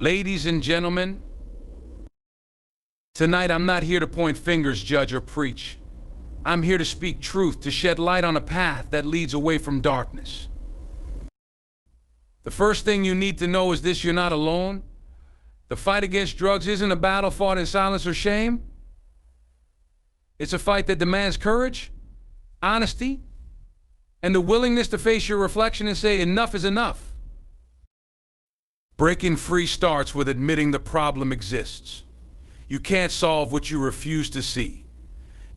Ladies and gentlemen, tonight I'm not here to point fingers, judge, or preach. I'm here to speak truth, to shed light on a path that leads away from darkness. The first thing you need to know is this: you're not alone. The fight against drugs isn't a battle fought in silence or shame. It's a fight that demands courage, honesty, and the willingness to face your reflection and say, enough is enough. Breaking free starts with admitting the problem exists. You can't solve what you refuse to see.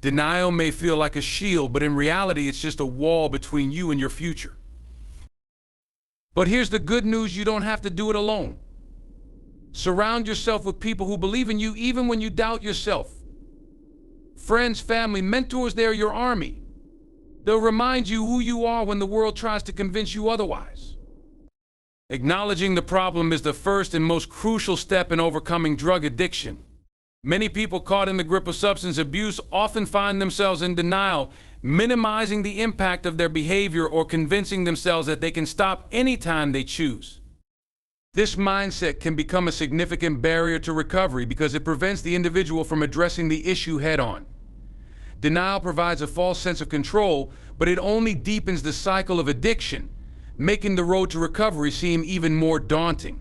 Denial may feel like a shield, but in reality, it's just a wall between you and your future. But here's the good news: you don't have to do it alone. Surround yourself with people who believe in you even when you doubt yourself. Friends, family, mentors, they're your army. They'll remind you who you are when the world tries to convince you otherwise. Acknowledging the problem is the first and most crucial step in overcoming drug addiction. Many people caught in the grip of substance abuse often find themselves in denial, minimizing the impact of their behavior or convincing themselves that they can stop anytime they choose. This mindset can become a significant barrier to recovery because it prevents the individual from addressing the issue head-on. Denial provides a false sense of control, but it only deepens the cycle of addiction, making the road to recovery seem even more daunting.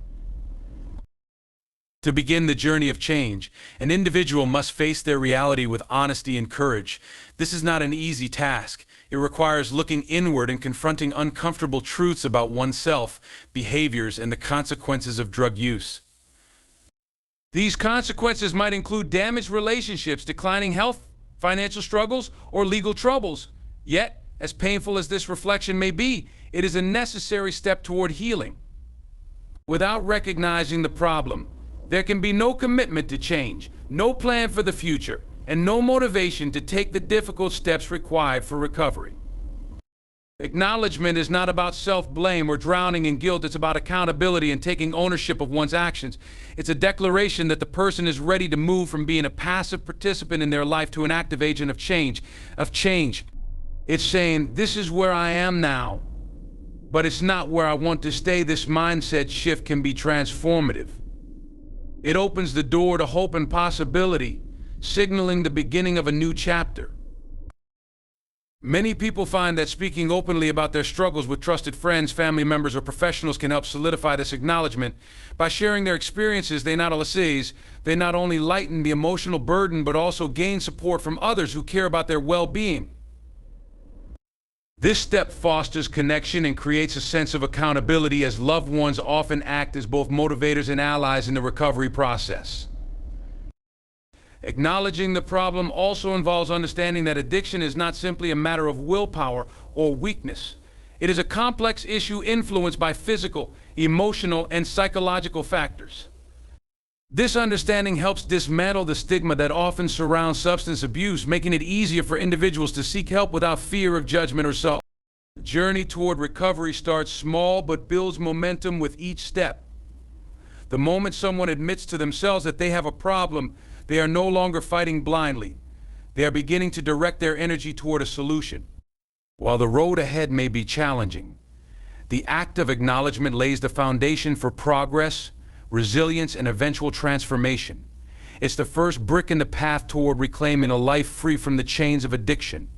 To begin the journey of change, an individual must face their reality with honesty and courage. This is not an easy task. It requires looking inward and confronting uncomfortable truths about oneself, behaviors, and the consequences of drug use. These consequences might include damaged relationships, declining health, financial struggles, or legal troubles. Yet, as painful as this reflection may be, it is a necessary step toward healing. Without recognizing the problem, there can be no commitment to change, no plan for the future, and no motivation to take the difficult steps required for recovery. Acknowledgement is not about self-blame or drowning in guilt. It's about accountability and taking ownership of one's actions. It's a declaration that the person is ready to move from being a passive participant in their life to an active agent of change. It's saying, this is where I am now, but it's not where I want to stay. This mindset shift can be transformative. It opens the door to hope and possibility, signaling the beginning of a new chapter. Many people find that speaking openly about their struggles with trusted friends, family members, or professionals can help solidify this acknowledgement. By sharing their experiences, they not only lighten the emotional burden, but also gain support from others who care about their well-being. This step fosters connection and creates a sense of accountability, as loved ones often act as both motivators and allies in the recovery process. Acknowledging the problem also involves understanding that addiction is not simply a matter of willpower or weakness. It is a complex issue influenced by physical, emotional, and psychological factors. This understanding helps dismantle the stigma that often surrounds substance abuse, making it easier for individuals to seek help without fear of judgment or self. The journey toward recovery starts small but builds momentum with each step. The moment someone admits to themselves that they have a problem, they are no longer fighting blindly. They are beginning to direct their energy toward a solution. While the road ahead may be challenging, the act of acknowledgement lays the foundation for progress, resilience, and eventual transformation. It's the first brick in the path toward reclaiming a life free from the chains of addiction.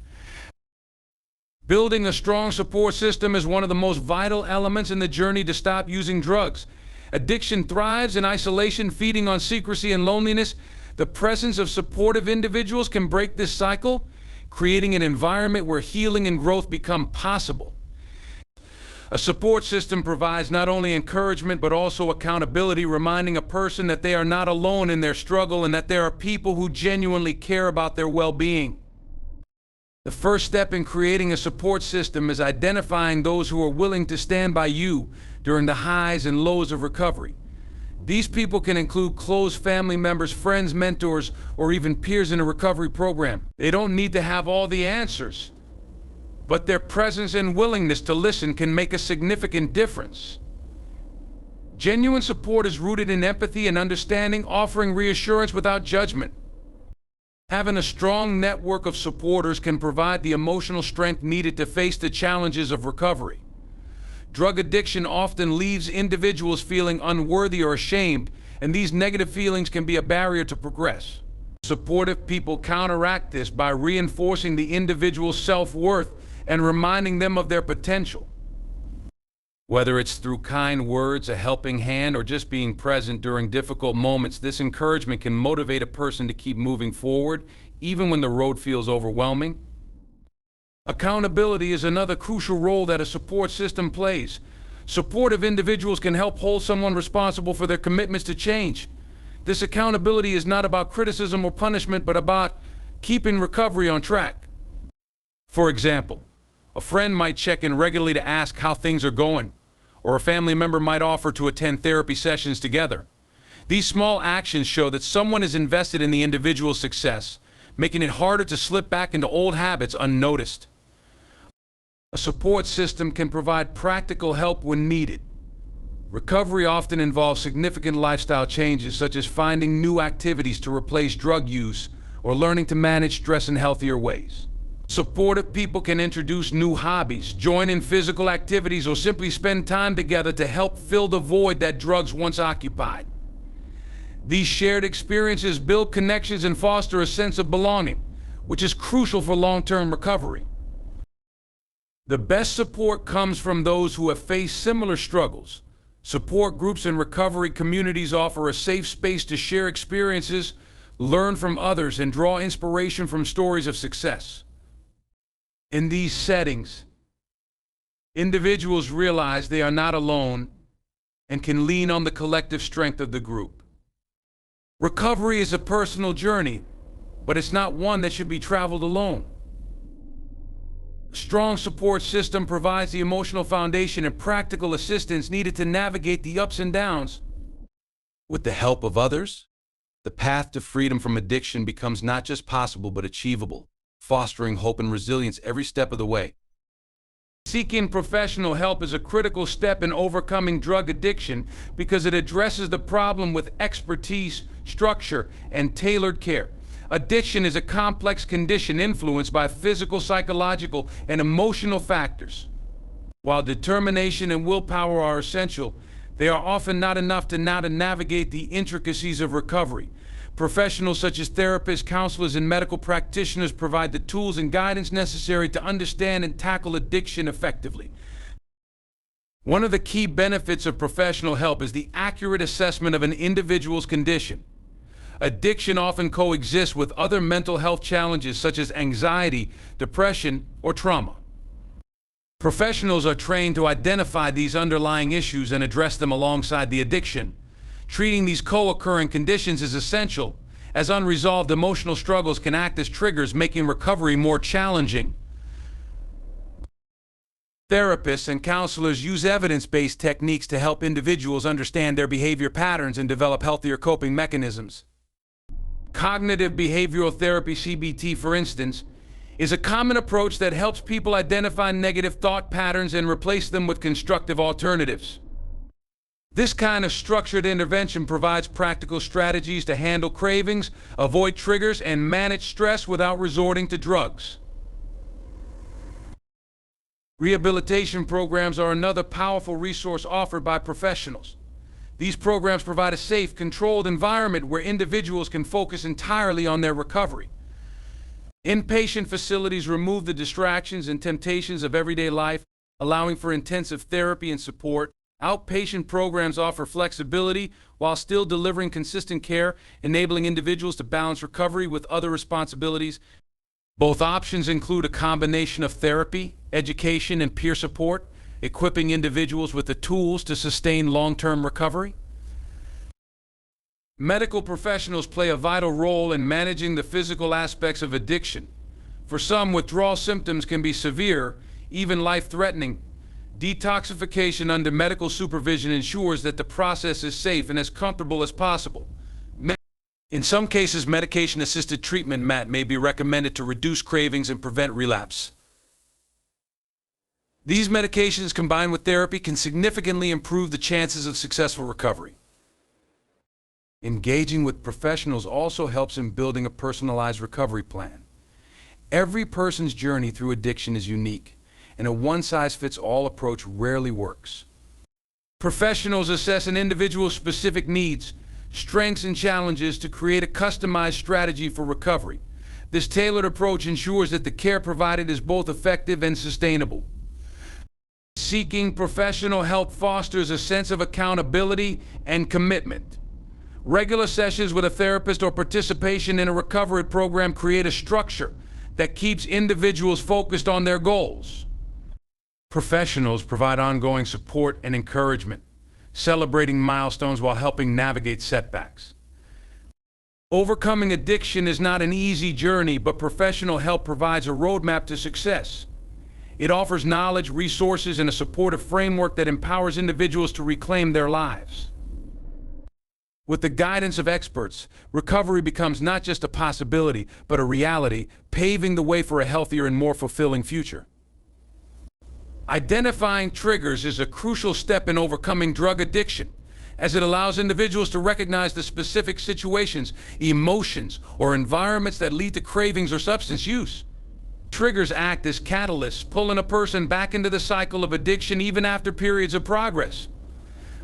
Building a strong support system is one of the most vital elements in the journey to stop using drugs. Addiction thrives in isolation, feeding on secrecy and loneliness. The presence of supportive individuals can break this cycle, creating an environment where healing and growth become possible. A support system provides not only encouragement but also accountability, reminding a person that they are not alone in their struggle and that there are people who genuinely care about their well-being. The first step in creating a support system is identifying those who are willing to stand by you during the highs and lows of recovery. These people can include close family members, friends, mentors, or even peers in a recovery program. They don't need to have all the answers, but their presence and willingness to listen can make a significant difference. Genuine support is rooted in empathy and understanding, offering reassurance without judgment. Having a strong network of supporters can provide the emotional strength needed to face the challenges of recovery. Drug addiction often leaves individuals feeling unworthy or ashamed, and these negative feelings can be a barrier to progress. Supportive people counteract this by reinforcing the individual's self-worth and reminding them of their potential. Whether it's through kind words, a helping hand, or just being present during difficult moments, this encouragement can motivate a person to keep moving forward, even when the road feels overwhelming. Accountability is another crucial role that a support system plays. Supportive individuals can help hold someone responsible for their commitments to change. This accountability is not about criticism or punishment, but about keeping recovery on track. For example, a friend might check in regularly to ask how things are going, or a family member might offer to attend therapy sessions together. These small actions show that someone is invested in the individual's success, making it harder to slip back into old habits unnoticed. A support system can provide practical help when needed. Recovery often involves significant lifestyle changes, such as finding new activities to replace drug use or learning to manage stress in healthier ways. Supportive people can introduce new hobbies, join in physical activities, or simply spend time together to help fill the void that drugs once occupied. These shared experiences build connections and foster a sense of belonging, which is crucial for long-term recovery. The best support comes from those who have faced similar struggles. Support groups and recovery communities offer a safe space to share experiences, learn from others, and draw inspiration from stories of success. In these settings, individuals realize they are not alone and can lean on the collective strength of the group. Recovery is a personal journey, but it's not one that should be traveled alone. A strong support system provides the emotional foundation and practical assistance needed to navigate the ups and downs. With the help of others, the path to freedom from addiction becomes not just possible but achievable, fostering hope and resilience every step of the way. Seeking professional help is a critical step in overcoming drug addiction because it addresses the problem with expertise, structure, and tailored care. Addiction is a complex condition influenced by physical, psychological, and emotional factors. While determination and willpower are essential, they are often not enough to navigate the intricacies of recovery. Professionals such as therapists, counselors, and medical practitioners provide the tools and guidance necessary to understand and tackle addiction effectively. One of the key benefits of professional help is the accurate assessment of an individual's condition. Addiction often coexists with other mental health challenges such as anxiety, depression, or trauma. Professionals are trained to identify these underlying issues and address them alongside the addiction. Treating these co-occurring conditions is essential, as unresolved emotional struggles can act as triggers, making recovery more challenging. Therapists and counselors use evidence-based techniques to help individuals understand their behavior patterns and develop healthier coping mechanisms. Cognitive behavioral therapy, CBT, for instance, is a common approach that helps people identify negative thought patterns and replace them with constructive alternatives. This kind of structured intervention provides practical strategies to handle cravings, avoid triggers, and manage stress without resorting to drugs. Rehabilitation programs are another powerful resource offered by professionals. These programs provide a safe, controlled environment where individuals can focus entirely on their recovery. Inpatient facilities remove the distractions and temptations of everyday life, allowing for intensive therapy and support. Outpatient programs offer flexibility while still delivering consistent care, enabling individuals to balance recovery with other responsibilities. Both options include a combination of therapy, education, and peer support, equipping individuals with the tools to sustain long-term recovery. Medical professionals play a vital role in managing the physical aspects of addiction. For some, withdrawal symptoms can be severe, even life-threatening. Detoxification under medical supervision ensures that the process is safe and as comfortable as possible. In some cases, medication-assisted treatment may be recommended to reduce cravings and prevent relapse. These medications, combined with therapy, can significantly improve the chances of successful recovery. Engaging with professionals also helps in building a personalized recovery plan. Every person's journey through addiction is unique, and a one-size-fits-all approach rarely works. Professionals assess an individual's specific needs, strengths, and challenges to create a customized strategy for recovery. This tailored approach ensures that the care provided is both effective and sustainable. Seeking professional help fosters a sense of accountability and commitment. Regular sessions with a therapist or participation in a recovery program create a structure that keeps individuals focused on their goals. Professionals provide ongoing support and encouragement, celebrating milestones while helping navigate setbacks. Overcoming addiction is not an easy journey, but professional help provides a roadmap to success. It offers knowledge, resources, and a supportive framework that empowers individuals to reclaim their lives. With the guidance of experts, recovery becomes not just a possibility, but a reality, paving the way for a healthier and more fulfilling future. Identifying triggers is a crucial step in overcoming drug addiction, as it allows individuals to recognize the specific situations, emotions, or environments that lead to cravings or substance use. Triggers act as catalysts, pulling a person back into the cycle of addiction even after periods of progress.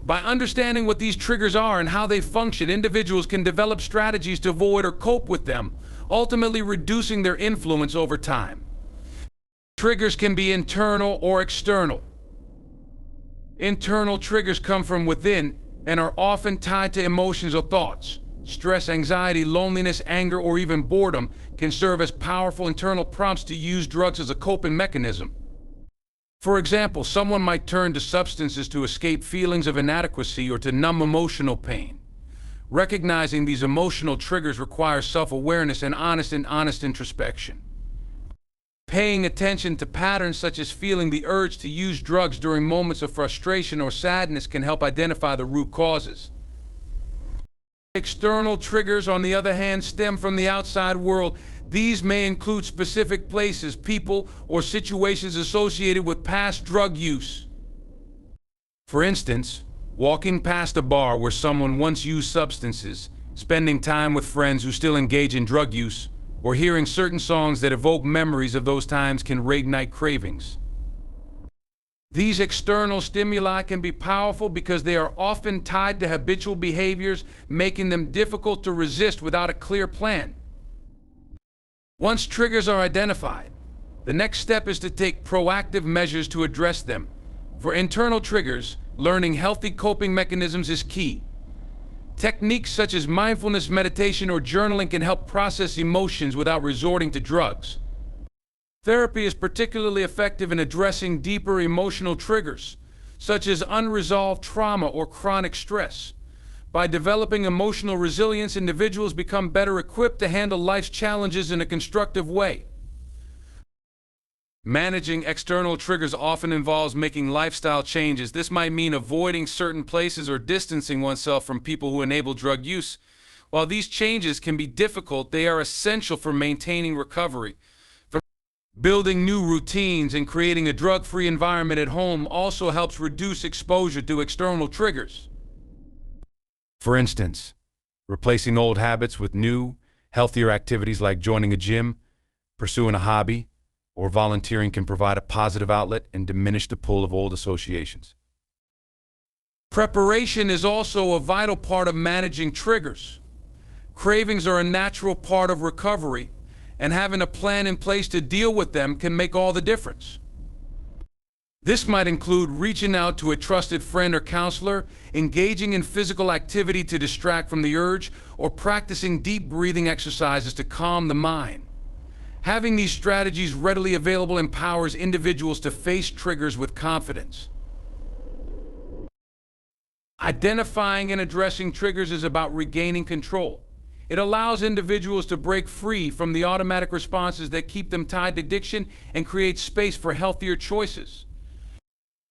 By understanding what these triggers are and how they function, individuals can develop strategies to avoid or cope with them, ultimately reducing their influence over time. Triggers can be internal or external. Internal triggers come from within and are often tied to emotions or thoughts. Stress, anxiety, loneliness, anger, or even boredom can serve as powerful internal prompts to use drugs as a coping mechanism. For example, someone might turn to substances to escape feelings of inadequacy or to numb emotional pain. Recognizing these emotional triggers requires self-awareness and honest introspection. Paying attention to patterns such as feeling the urge to use drugs during moments of frustration or sadness can help identify the root causes. External triggers, on the other hand, stem from the outside world. These may include specific places, people, or situations associated with past drug use. For instance, walking past a bar where someone once used substances, spending time with friends who still engage in drug use, or hearing certain songs that evoke memories of those times can reignite cravings. These external stimuli can be powerful because they are often tied to habitual behaviors, making them difficult to resist without a clear plan. Once triggers are identified, the next step is to take proactive measures to address them. For internal triggers, learning healthy coping mechanisms is key. Techniques such as mindfulness, meditation, or journaling can help process emotions without resorting to drugs. Therapy is particularly effective in addressing deeper emotional triggers, such as unresolved trauma or chronic stress. By developing emotional resilience, individuals become better equipped to handle life's challenges in a constructive way. Managing external triggers often involves making lifestyle changes. This might mean avoiding certain places or distancing oneself from people who enable drug use. While these changes can be difficult, they are essential for maintaining recovery. Building new routines and creating a drug-free environment at home also helps reduce exposure to external triggers. For instance, replacing old habits with new, healthier activities like joining a gym, pursuing a hobby, or volunteering can provide a positive outlet and diminish the pull of old associations. Preparation is also a vital part of managing triggers. Cravings are a natural part of recovery, and having a plan in place to deal with them can make all the difference. This might include reaching out to a trusted friend or counselor, engaging in physical activity to distract from the urge, or practicing deep breathing exercises to calm the mind. Having these strategies readily available empowers individuals to face triggers with confidence. Identifying and addressing triggers is about regaining control. It allows individuals to break free from the automatic responses that keep them tied to addiction and create space for healthier choices.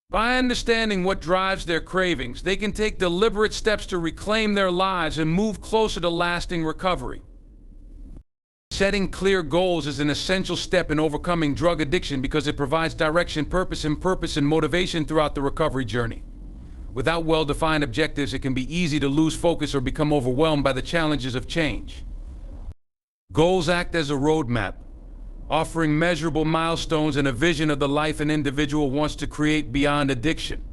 By understanding what drives their cravings, they can take deliberate steps to reclaim their lives and move closer to lasting recovery. Setting clear goals is an essential step in overcoming drug addiction because it provides direction, purpose and motivation throughout the recovery journey. Without well-defined objectives, it can be easy to lose focus or become overwhelmed by the challenges of change. Goals act as a roadmap, offering measurable milestones and a vision of the life an individual wants to create beyond addiction.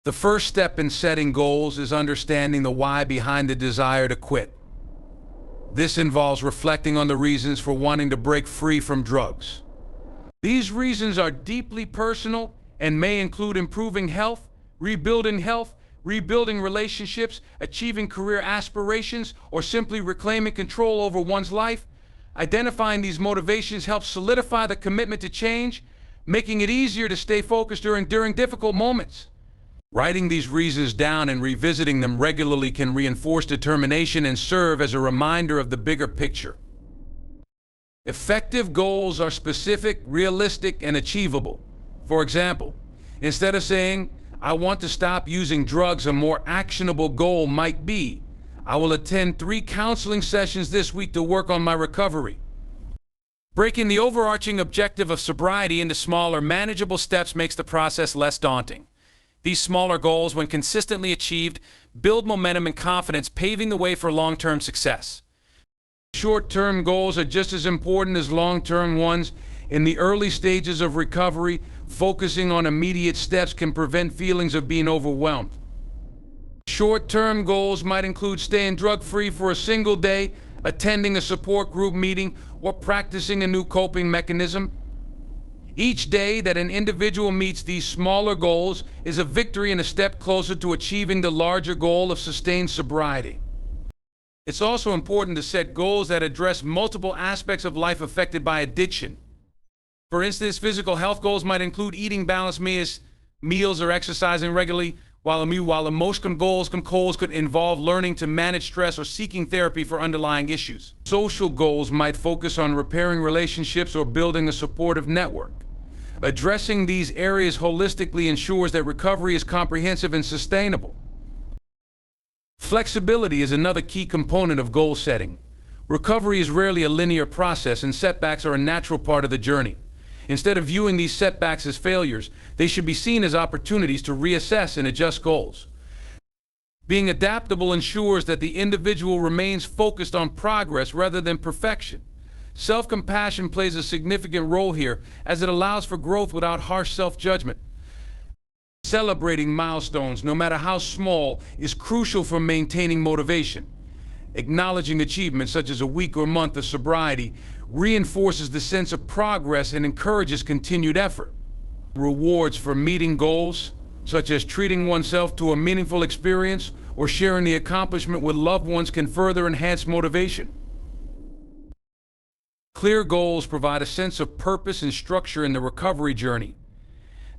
The first step in setting goals is understanding the why behind the desire to quit. This involves reflecting on the reasons for wanting to break free from drugs. These reasons are deeply personal and may include improving health, rebuilding relationships, achieving career aspirations, or simply reclaiming control over one's life. Identifying these motivations helps solidify the commitment to change, making it easier to stay focused during difficult moments. Writing these reasons down and revisiting them regularly can reinforce determination and serve as a reminder of the bigger picture. Effective goals are specific, realistic, and achievable. For example, instead of saying, "I want to stop using drugs," a more actionable goal might be, "I will attend 3 counseling sessions this week to work on my recovery." Breaking the overarching objective of sobriety into smaller, manageable steps makes the process less daunting. These smaller goals, when consistently achieved, build momentum and confidence, paving the way for long-term success. Short-term goals are just as important as long-term ones. In the early stages of recovery, focusing on immediate steps can prevent feelings of being overwhelmed. Short-term goals might include staying drug-free for a single day, attending a support group meeting, or practicing a new coping mechanism. Each day that an individual meets these smaller goals is a victory and a step closer to achieving the larger goal of sustained sobriety. It's also important to set goals that address multiple aspects of life affected by addiction. For instance, physical health goals might include eating balanced meals or exercising regularly, while emotional goals could involve learning to manage stress or seeking therapy for underlying issues. Social goals might focus on repairing relationships or building a supportive network. Addressing these areas holistically ensures that recovery is comprehensive and sustainable. Flexibility is another key component of goal setting. Recovery is rarely a linear process, and setbacks are a natural part of the journey. Instead of viewing these setbacks as failures, they should be seen as opportunities to reassess and adjust goals. Being adaptable ensures that the individual remains focused on progress rather than perfection. Self-compassion plays a significant role here, as it allows for growth without harsh self-judgment. Celebrating milestones, no matter how small, is crucial for maintaining motivation. Acknowledging achievements such as a week or month of sobriety reinforces the sense of progress and encourages continued effort. Rewards for meeting goals, such as treating oneself to a meaningful experience or sharing the accomplishment with loved ones, can further enhance motivation. Clear goals provide a sense of purpose and structure in the recovery journey.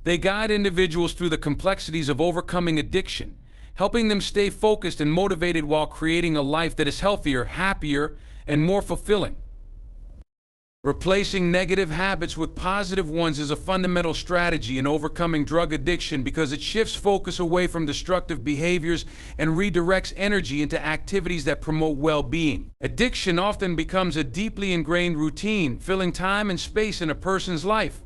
They guide individuals through the complexities of overcoming addiction, helping them stay focused and motivated while creating a life that is healthier, happier, and more fulfilling. Replacing negative habits with positive ones is a fundamental strategy in overcoming drug addiction because it shifts focus away from destructive behaviors and redirects energy into activities that promote well-being. Addiction often becomes a deeply ingrained routine, filling time and space in a person's life.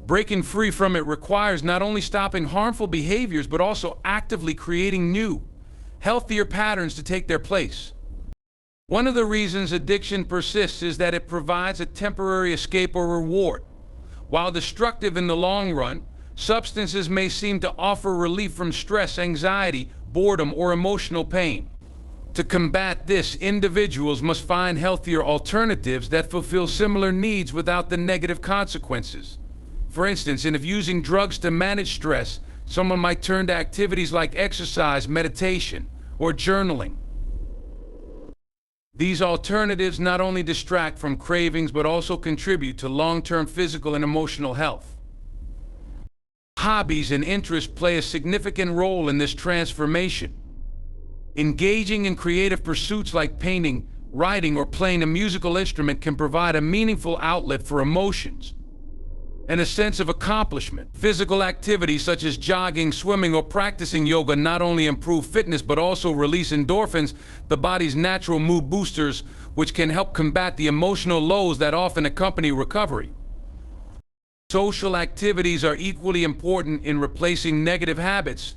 Breaking free from it requires not only stopping harmful behaviors, but also actively creating new, healthier patterns to take their place. One of the reasons addiction persists is that it provides a temporary escape or reward. While destructive in the long run, substances may seem to offer relief from stress, anxiety, boredom, or emotional pain. To combat this, individuals must find healthier alternatives that fulfill similar needs without the negative consequences. For instance, instead of using drugs to manage stress, someone might turn to activities like exercise, meditation, or journaling. These alternatives not only distract from cravings but also contribute to long-term physical and emotional health. Hobbies and interests play a significant role in this transformation. Engaging in creative pursuits like painting, writing, or playing a musical instrument can provide a meaningful outlet for emotions and a sense of accomplishment. Physical activities such as jogging, swimming, or practicing yoga not only improve fitness but also release endorphins, the body's natural mood boosters, which can help combat the emotional lows that often accompany recovery. Social activities are equally important in replacing negative habits.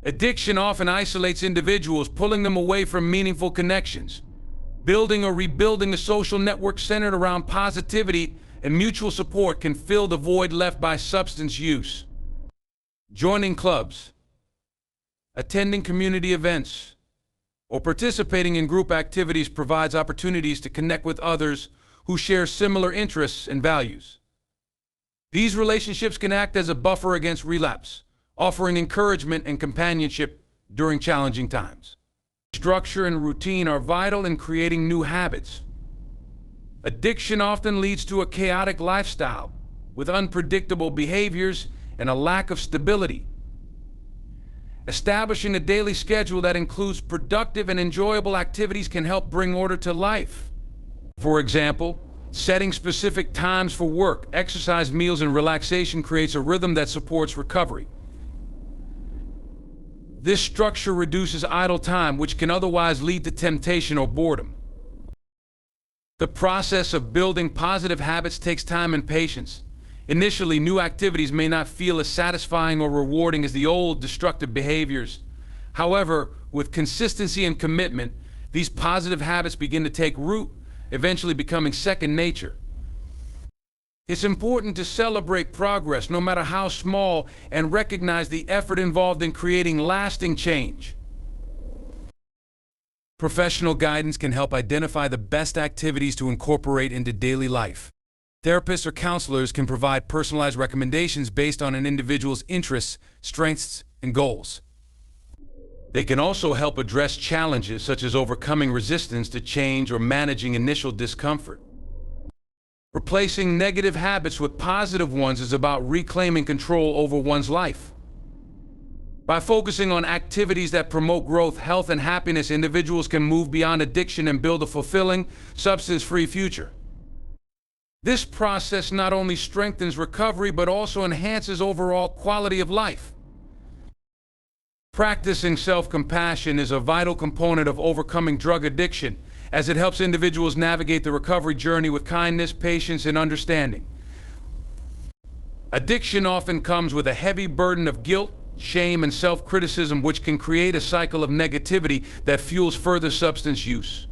Addiction often isolates individuals, pulling them away from meaningful connections. Building or rebuilding a social network centered around positivity and mutual support can fill the void left by substance use. Joining clubs, attending community events, or participating in group activities provides opportunities to connect with others who share similar interests and values. These relationships can act as a buffer against relapse, offering encouragement and companionship during challenging times. Structure and routine are vital in creating new habits. Addiction often leads to a chaotic lifestyle, with unpredictable behaviors and a lack of stability. Establishing a daily schedule that includes productive and enjoyable activities can help bring order to life. For example, setting specific times for work, exercise, meals, and relaxation creates a rhythm that supports recovery. This structure reduces idle time, which can otherwise lead to temptation or boredom. The process of building positive habits takes time and patience. Initially, new activities may not feel as satisfying or rewarding as the old, destructive behaviors. However, with consistency and commitment, these positive habits begin to take root, eventually becoming second nature. It's important to celebrate progress, no matter how small, and recognize the effort involved in creating lasting change. Professional guidance can help identify the best activities to incorporate into daily life. Therapists or counselors can provide personalized recommendations based on an individual's interests, strengths, and goals. They can also help address challenges such as overcoming resistance to change or managing initial discomfort. Replacing negative habits with positive ones is about reclaiming control over one's life. By focusing on activities that promote growth, health, and happiness, individuals can move beyond addiction and build a fulfilling, substance-free future. This process not only strengthens recovery but also enhances overall quality of life. Practicing self-compassion is a vital component of overcoming drug addiction, as it helps individuals navigate the recovery journey with kindness, patience, and understanding. Addiction often comes with a heavy burden of guilt, shame, and self-criticism, which can create a cycle of negativity that fuels further substance use.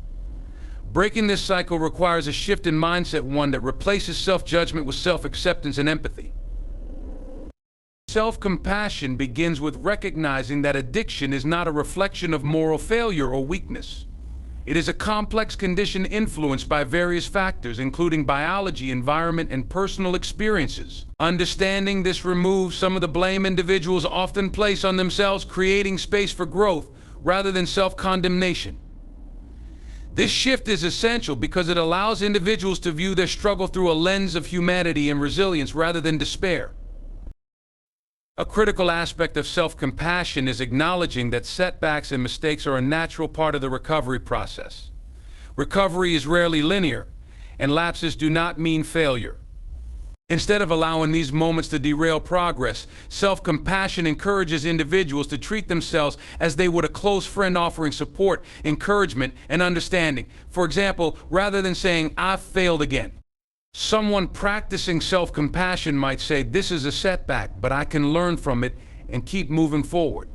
Breaking this cycle requires a shift in mindset, one that replaces self-judgment with self-acceptance and empathy. Self-compassion begins with recognizing that addiction is not a reflection of moral failure or weakness. It is a complex condition influenced by various factors, including biology, environment, and personal experiences. Understanding this removes some of the blame individuals often place on themselves, creating space for growth rather than self-condemnation. This shift is essential because it allows individuals to view their struggle through a lens of humanity and resilience rather than despair. A critical aspect of self-compassion is acknowledging that setbacks and mistakes are a natural part of the recovery process. Recovery is rarely linear, and lapses do not mean failure. Instead of allowing these moments to derail progress, self-compassion encourages individuals to treat themselves as they would a close friend, offering support, encouragement, and understanding. For example, rather than saying, "I've failed again," someone practicing self-compassion might say, "This is a setback, but I can learn from it and keep moving forward."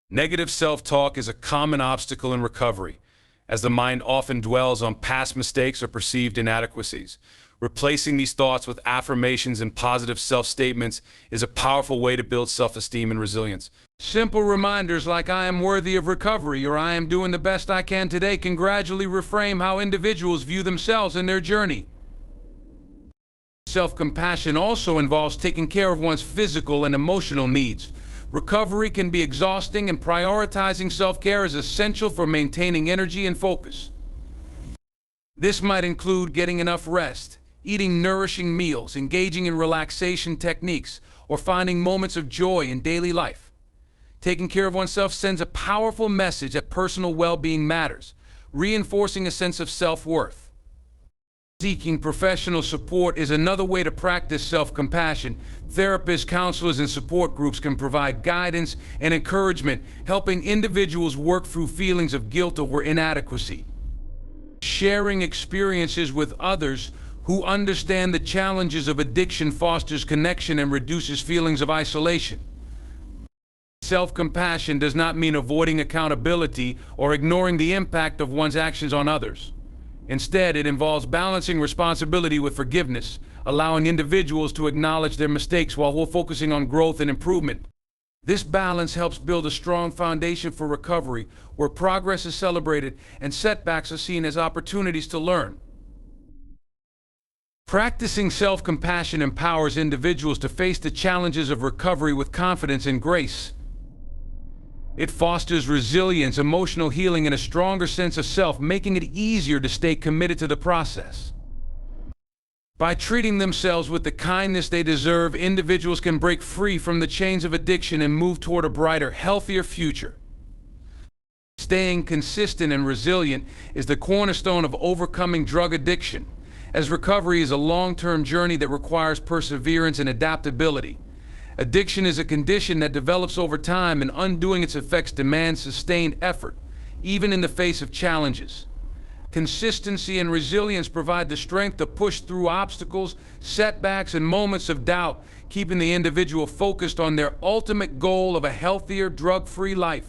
Negative self-talk is a common obstacle in recovery, as the mind often dwells on past mistakes or perceived inadequacies. Replacing these thoughts with affirmations and positive self-statements is a powerful way to build self-esteem and resilience. Simple reminders like "I am worthy of recovery" or "I am doing the best I can today" can gradually reframe how individuals view themselves and their journey. Self-compassion also involves taking care of one's physical and emotional needs. Recovery can be exhausting, and prioritizing self-care is essential for maintaining energy and focus. This might include getting enough rest, eating nourishing meals, engaging in relaxation techniques, or finding moments of joy in daily life. Taking care of oneself sends a powerful message that personal well-being matters, reinforcing a sense of self-worth. Seeking professional support is another way to practice self-compassion. Therapists, counselors, and support groups can provide guidance and encouragement, helping individuals work through feelings of guilt or inadequacy. Sharing experiences with others who understand the challenges of addiction fosters connection and reduces feelings of isolation. Self-compassion does not mean avoiding accountability or ignoring the impact of one's actions on others. Instead, it involves balancing responsibility with forgiveness, allowing individuals to acknowledge their mistakes while focusing on growth and improvement. This balance helps build a strong foundation for recovery, where progress is celebrated and setbacks are seen as opportunities to learn. Practicing self-compassion empowers individuals to face the challenges of recovery with confidence and grace. It fosters resilience, emotional healing, and a stronger sense of self, making it easier to stay committed to the process. By treating themselves with the kindness they deserve, individuals can break free from the chains of addiction and move toward a brighter, healthier future. Staying consistent and resilient is the cornerstone of overcoming drug addiction, as recovery is a long-term journey that requires perseverance and adaptability. Addiction is a condition that develops over time, and undoing its effects demands sustained effort, even in the face of challenges. Consistency and resilience provide the strength to push through obstacles, setbacks, and moments of doubt, keeping the individual focused on their ultimate goal of a healthier, drug-free life.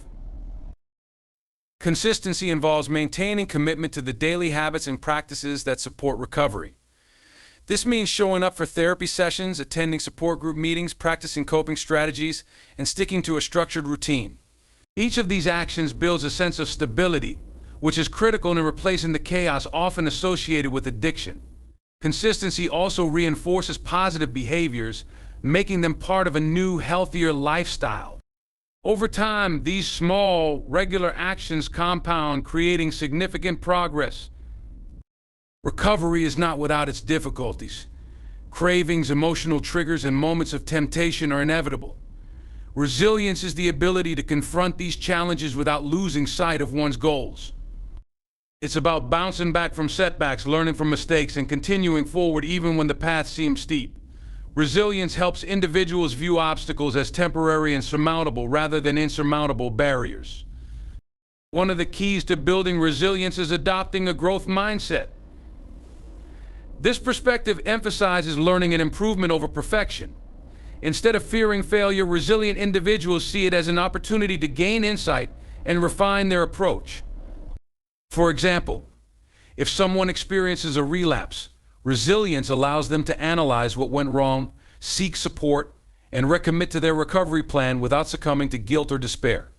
Consistency involves maintaining commitment to the daily habits and practices that support recovery. This means showing up for therapy sessions, attending support group meetings, practicing coping strategies, and sticking to a structured routine. Each of these actions builds a sense of stability, which is critical in replacing the chaos often associated with addiction. Consistency also reinforces positive behaviors, making them part of a new, healthier lifestyle. Over time, these small, regular actions compound, creating significant progress. Recovery is not without its difficulties. Cravings, emotional triggers, and moments of temptation are inevitable. Resilience is the ability to confront these challenges without losing sight of one's goals. It's about bouncing back from setbacks, learning from mistakes, and continuing forward even when the path seems steep. Resilience helps individuals view obstacles as temporary and surmountable rather than insurmountable barriers. One of the keys to building resilience is adopting a growth mindset. This perspective emphasizes learning and improvement over perfection. Instead of fearing failure, resilient individuals see it as an opportunity to gain insight and refine their approach. For example, if someone experiences a relapse, resilience allows them to analyze what went wrong, seek support, and recommit to their recovery plan without succumbing to guilt or despair.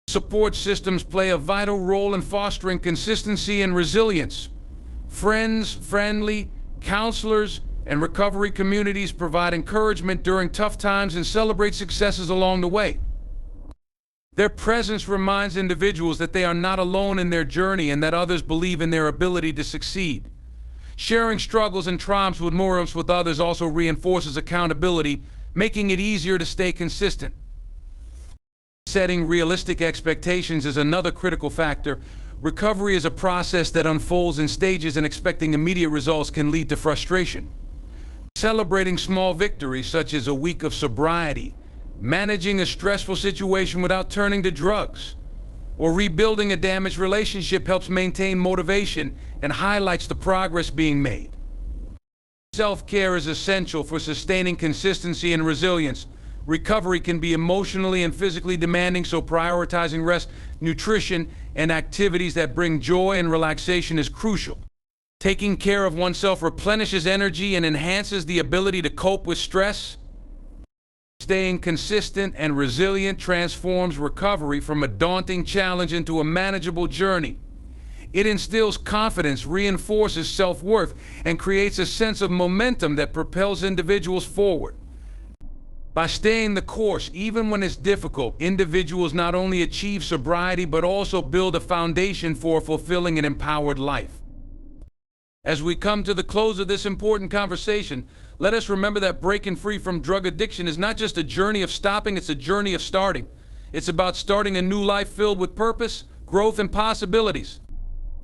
Support systems play a vital role in fostering consistency and resilience. Friends, friendly, counselors, and recovery communities provide encouragement during tough times and celebrate successes along the way. Their presence reminds individuals that they are not alone in their journey and that others believe in their ability to succeed. Sharing struggles and triumphs with others also reinforces accountability, making it easier to stay consistent. Setting realistic expectations is another critical factor. Recovery is a process that unfolds in stages, and expecting immediate results can lead to frustration. Celebrating small victories, such as a week of sobriety, managing a stressful situation without turning to drugs, or rebuilding a damaged relationship helps maintain motivation and highlights the progress being made. Self-care is essential for sustaining consistency and resilience. Recovery can be emotionally and physically demanding, so prioritizing rest, nutrition, and activities that bring joy and relaxation is crucial. Taking care of oneself replenishes energy and enhances the ability to cope with stress. Staying consistent and resilient transforms recovery from a daunting challenge into a manageable journey. It instills confidence, reinforces self-worth, and creates a sense of momentum that propels individuals forward. By staying the course, even when it's difficult, individuals not only achieve sobriety but also build a foundation for a fulfilling and empowered life. As we come to the close of this important conversation, let us remember that breaking free from drug addiction is not just a journey of stopping, it's a journey of starting. It's about starting a new life filled with purpose, growth, and possibilities.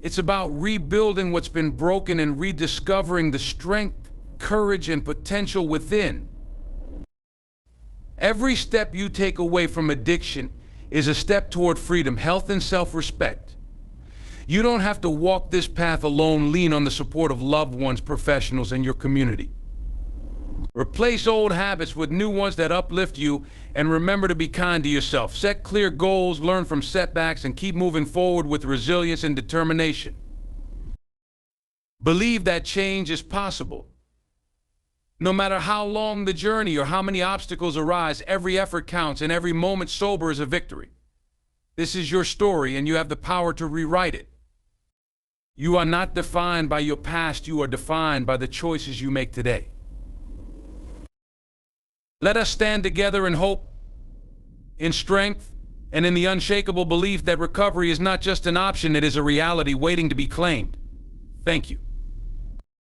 It's about rebuilding what's been broken and rediscovering the strength, courage, and potential within. Every step you take away from addiction is a step toward freedom, health, and self-respect. You don't have to walk this path alone. Lean on the support of loved ones, professionals, and your community. Replace old habits with new ones that uplift you, and remember to be kind to yourself. Set clear goals, learn from setbacks, and keep moving forward with resilience and determination. Believe that change is possible. No matter how long the journey or how many obstacles arise, every effort counts and every moment sober is a victory. This is your story and you have the power to rewrite it. You are not defined by your past, you are defined by the choices you make today. Let us stand together in hope, in strength, and in the unshakable belief that recovery is not just an option, it is a reality waiting to be claimed. Thank you.